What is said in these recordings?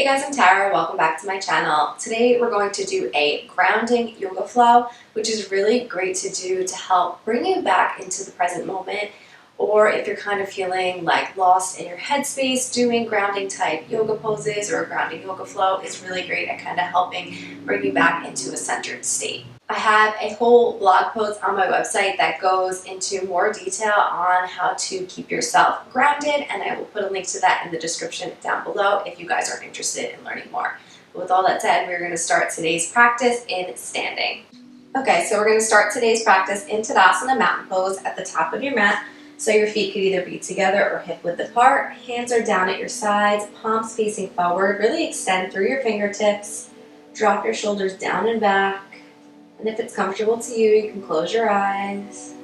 Hey guys, I'm Tara. Welcome back to my channel. Today we're going to do a grounding yoga flow, which is really great to do to help bring you back into the present moment. Or if you're kind of feeling like lost in your headspace, doing grounding type yoga poses or a grounding yoga flow is really great at kind of helping bring you back into a centered state. I have a whole blog post on my website that goes into more detail on how to keep yourself grounded, and I will put a link to that in the description down below if you guys are interested in learning more. But with all that said, we're going to start today's practice in standing. Okay, so we're going to start today's practice in Tadasana mountain pose at the top of your mat. So your feet could either be together or hip width apart. Hands are down at your sides, palms facing forward. Really extend through your fingertips. Drop your shoulders down and back. And if it's comfortable to you, you can close your eyes.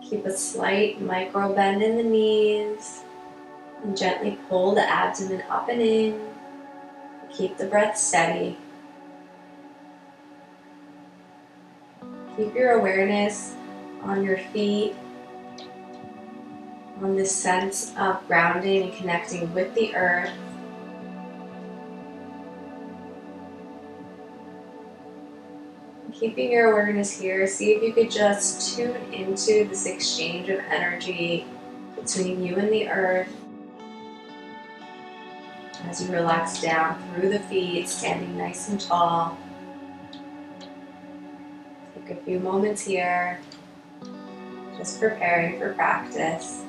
Keep a slight micro bend in the knees. And gently pull the abdomen up and in. Keep the breath steady. Keep your awareness on your feet, on this sense of grounding and connecting with the earth. Keeping your awareness here, see if you could just tune into this exchange of energy between you and the earth as you relax down through the feet, standing nice and tall. Take a few moments here, just preparing for practice.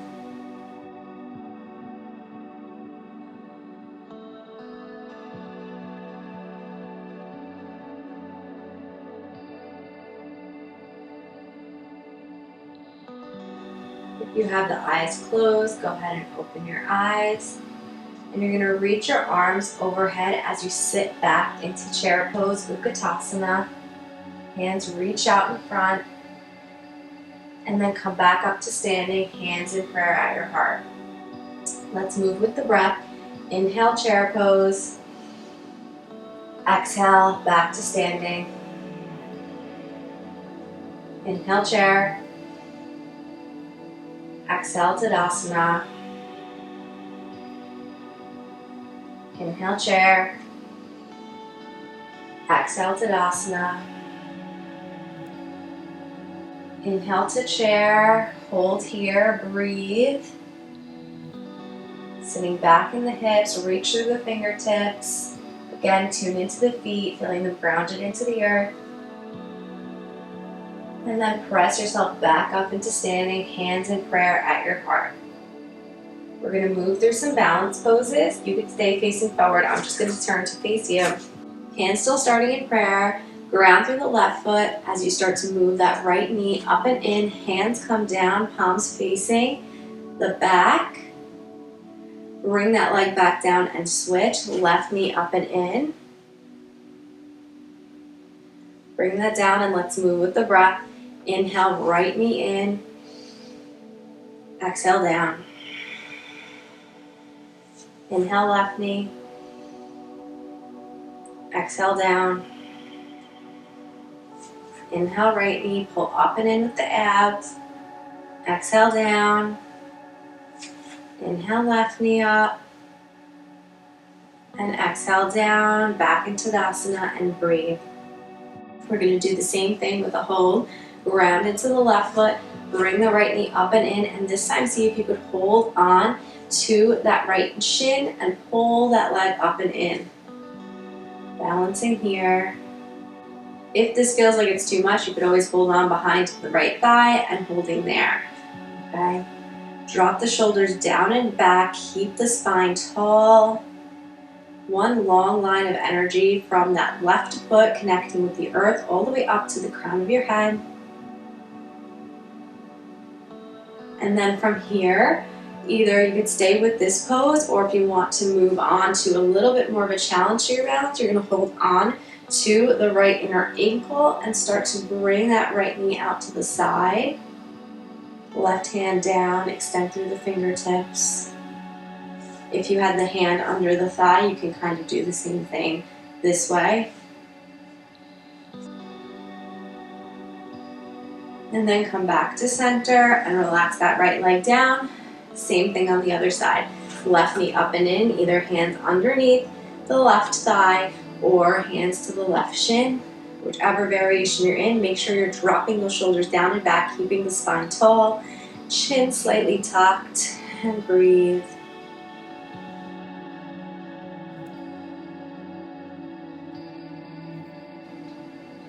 If you have the eyes closed, go ahead and open your eyes. And you're going to reach your arms overhead as you sit back into chair pose, Utkatasana. Hands reach out in front. And then come back up to standing, hands in prayer at your heart. Let's move with the breath. Inhale, chair pose. Exhale, back to standing. Inhale, chair. Exhale, Tadasana. Inhale, chair. Exhale, Tadasana. Inhale to chair, hold here, breathe. Sitting back in the hips, reach through the fingertips. Again, tune into the feet, feeling them grounded into the earth. And then press yourself back up into standing, hands in prayer at your heart. We're going to move through some balance poses. You could stay facing forward. I'm just going to turn to face you. Hands still starting in prayer. Ground through the left foot as you start to move that right knee up and in. Hands come down, palms facing the back. Bring that leg back down and switch. Left knee up and in. Bring that down and let's move with the breath. Inhale, right knee in. Exhale, down. Inhale, left knee. Exhale, down. Inhale, right knee, pull up and in with the abs. Exhale, down. Inhale, left knee up. And exhale, down, back into Tadasana and breathe. We're going to do the same thing with a hold. Ground into the left foot, bring the right knee up and in, and this time see if you could hold on to that right shin and pull that leg up and in. Balancing here. If this feels like it's too much, you could always hold on behind the right thigh and holding there. Okay? Drop the shoulders down and back, keep the spine tall. One long line of energy from that left foot connecting with the earth all the way up to the crown of your head. And then from here, either you could stay with this pose, or if you want to move on to a little bit more of a challenge to your balance, you're going to hold on to the right inner ankle and start to bring that right knee out to the side. Left hand down, extend through the fingertips. If you had the hand under the thigh, you can kind of do the same thing this way. And then come back to center and relax that right leg down. Same thing on the other side. left knee up and in, either hands underneath the left thigh or hands to the left shin. Whichever variation you're in, make sure you're dropping those shoulders down and back, keeping the spine tall, chin slightly tucked, and breathe.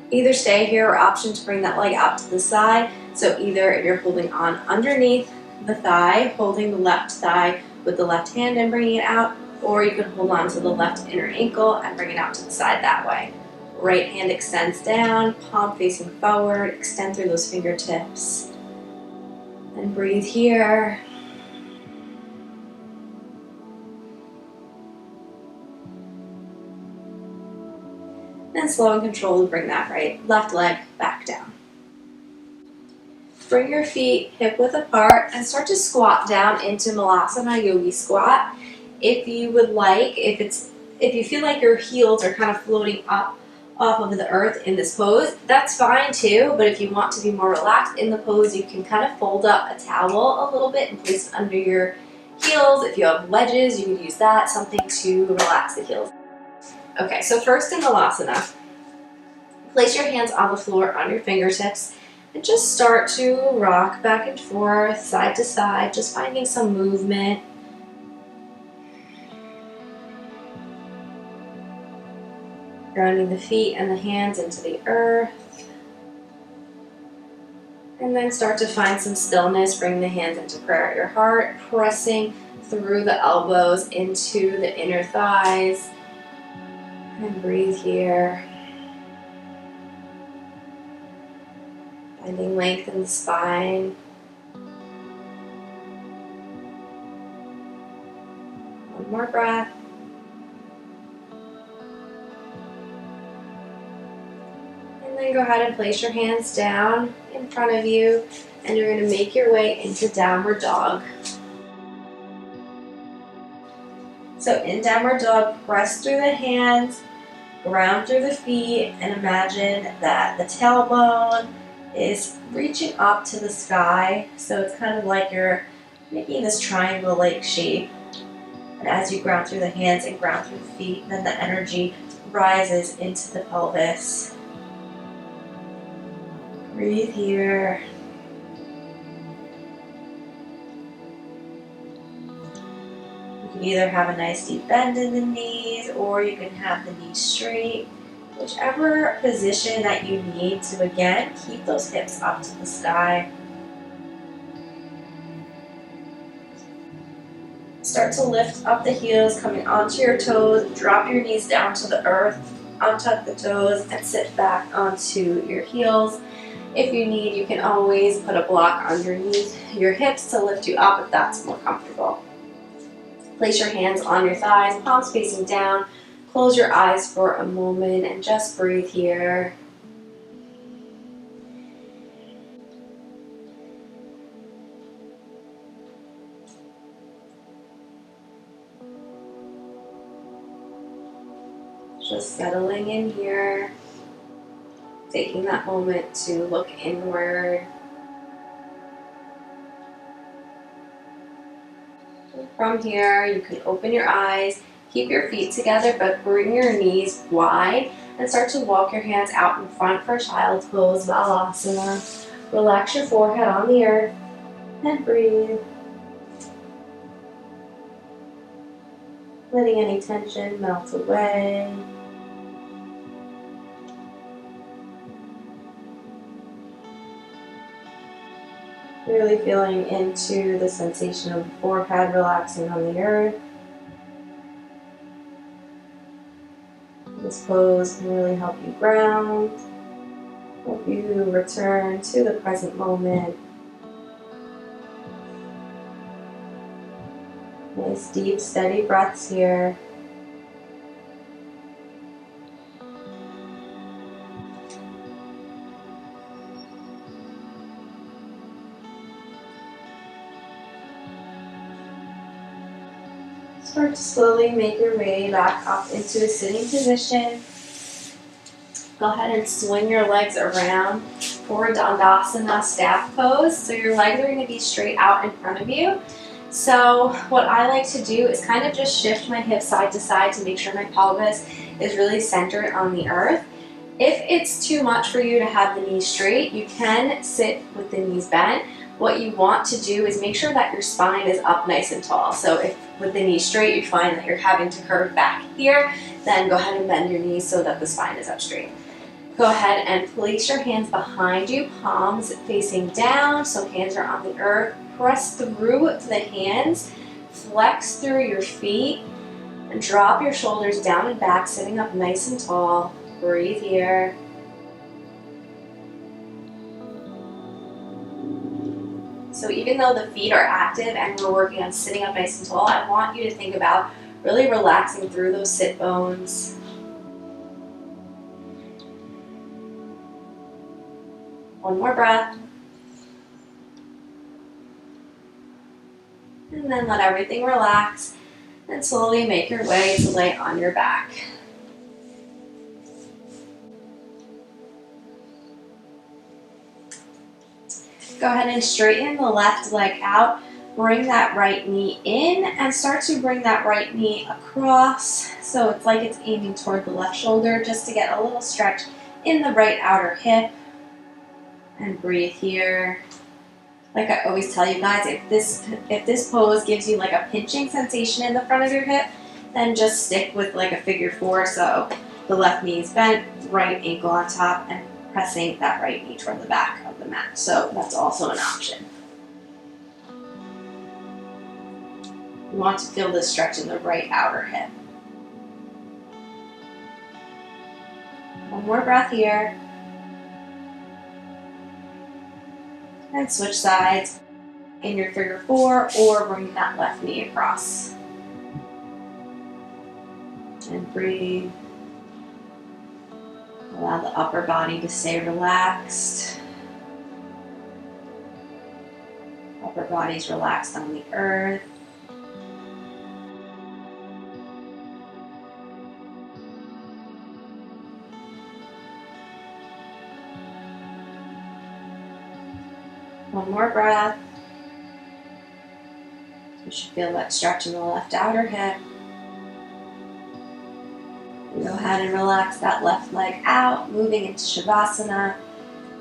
Either stay here or option to bring that leg out to the side. So either if you're holding on underneath the thigh, holding the left thigh with the left hand and bringing it out, or you can hold on to the left inner ankle and bring it out to the side that way. Right hand extends down, palm facing forward, extend through those fingertips. And breathe here. And slow and controlled, bring that left leg back down. Bring your feet hip width apart and start to squat down into Malasana Yogi Squat. If you would like, if you feel like your heels are kind of floating up off of the earth in this pose, that's fine too, but if you want to be more relaxed in the pose, you can kind of fold up a towel a little bit and place it under your heels. If you have wedges, you can use that, something to relax the heels. Okay, so first in Malasana, place your hands on the floor on your fingertips and just start to rock back and forth, side to side, just finding some movement. Grounding the feet and the hands into the earth. And then start to find some stillness. Bring the hands into prayer at your heart, pressing through the elbows into the inner thighs. And breathe here. Finding length in the spine. One more breath. And then go ahead and place your hands down in front of you, and you're going to make your way into downward dog. So in downward dog, press through the hands, ground through the feet, and imagine that the tailbone is reaching up to the sky. So it's kind of like you're making this triangle-like shape. And as you ground through the hands and ground through the feet, then the energy rises into the pelvis. Breathe here. You can either have a nice deep bend in the knees, or you can have the knees straight. Whichever position that you need to, again, keep those hips up to the sky. Start to lift up the heels, coming onto your toes. Drop your knees down to the earth, untuck the toes, and sit back onto your heels. If you need, you can always put a block underneath your hips to lift you up if that's more comfortable. Place your hands on your thighs, palms facing down. Close your eyes for a moment and just breathe here. Just settling in here, taking that moment to look inward. And from here, you can open your eyes. Keep your feet together, but bring your knees wide and start to walk your hands out in front for child's pose, Balasana. Relax your forehead on the earth and breathe. Letting any tension melt away. Really feeling into the sensation of the forehead relaxing on the earth. This pose can really help you ground, help you return to the present moment. Nice deep, steady breaths here. Start to slowly make your way back up into a sitting position. Go ahead and swing your legs around for Dandasana staff pose. So your legs are going to be straight out in front of you. So what I like to do is kind of just shift my hips side to side to make sure my pelvis is really centered on the earth. If it's too much for you to have the knees straight, you can sit with the knees bent. What you want to do is make sure that your spine is up nice and tall. So if with the knees straight you find that you're having to curve back here, then go ahead and bend your knees so that the spine is up straight. Go ahead and place your hands behind you, palms facing down, so hands are on the earth. Press through the hands, flex through your feet, and drop your shoulders down and back, sitting up nice and tall. Breathe here. So even though the feet are active and we're working on sitting up nice and tall, I want you to think about really relaxing through those sit bones. One more breath. And then let everything relax and slowly make your way to lay on your back. Go ahead and straighten the left leg out. Bring that right knee in and start to bring that right knee across. So it's like it's aiming toward the left shoulder, just to get a little stretch in the right outer hip. And breathe here. Like I always tell you guys, if this pose gives you like a pinching sensation in the front of your hip, then just stick with like a figure 4. So the left knee is bent, right ankle on top, and pressing that right knee toward the back of the mat. So that's also an option. You want to feel this stretch in the right outer hip. One more breath here. And switch sides in your figure 4 or bring that left knee across. And breathe. Allow the upper body to stay relaxed. Upper body's relaxed on the earth. One more breath. You should feel that stretch in the left outer hip. Go ahead and relax that left leg out, moving into Shavasana.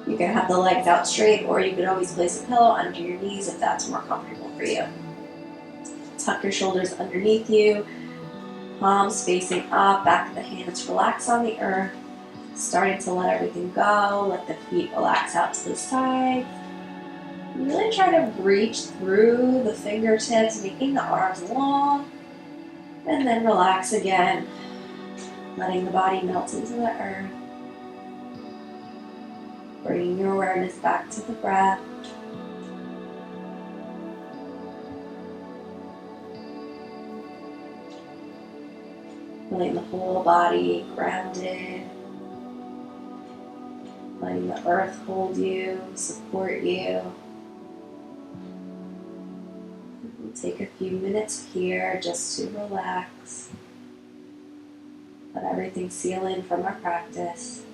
You can have the legs out straight, or you can always place a pillow under your knees if that's more comfortable for you. Tuck your shoulders underneath you, palms facing up, back of the hands relax on the earth. Starting to let everything go, let the feet relax out to the sides. Really try to reach through the fingertips, making the arms long, and then relax again, letting the body melt into the earth. Bringing your awareness back to the breath. Feeling the whole body grounded. Letting the earth hold you, support you. We'll take a few minutes here just to relax. Let everything seal in from our practice.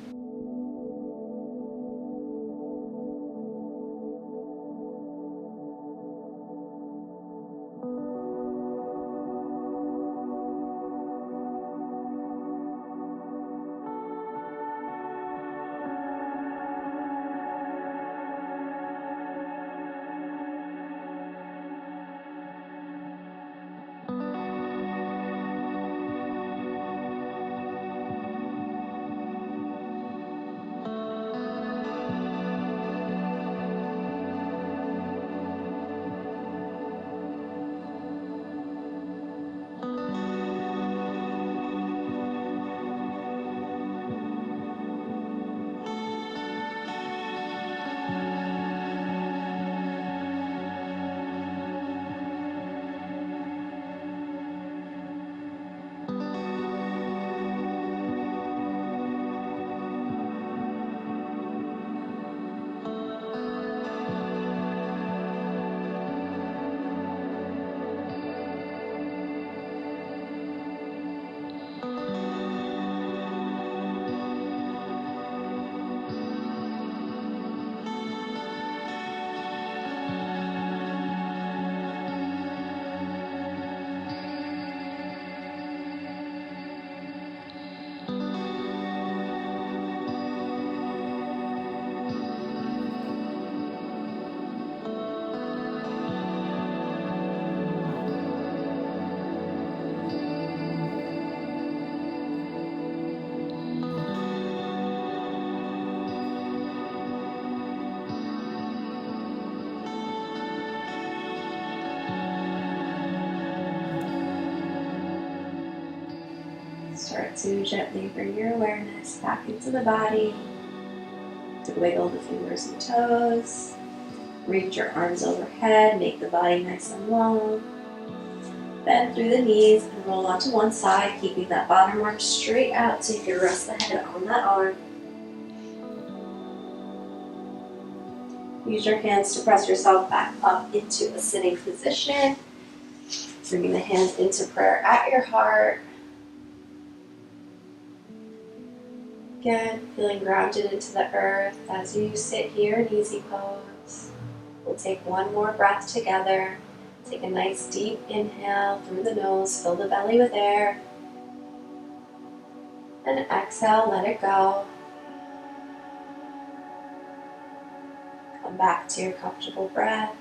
Start to gently bring your awareness back into the body. To wiggle the fingers and toes. Reach your arms overhead, make the body nice and long. Bend through the knees and roll onto one side, keeping that bottom arm straight out so you can rest the head on that arm. Use your hands to press yourself back up into a sitting position. Bringing the hands into prayer at your heart. Again, feeling grounded into the earth as you sit here in easy pose. We'll take one more breath together. Take a nice deep inhale through the nose, fill the belly with air. And exhale, let it go. Come back to your comfortable breath.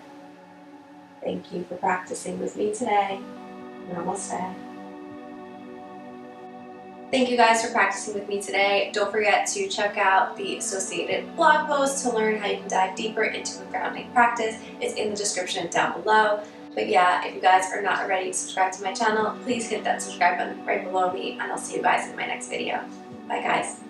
Thank you for practicing with me today. Namaste. Thank you guys for practicing with me today. Don't forget to check out the associated blog post to learn how you can dive deeper into a grounding practice. It's in the description down below. But yeah, if you guys are not already subscribed to my channel, please hit that subscribe button right below me, and I'll see you guys in my next video. Bye guys.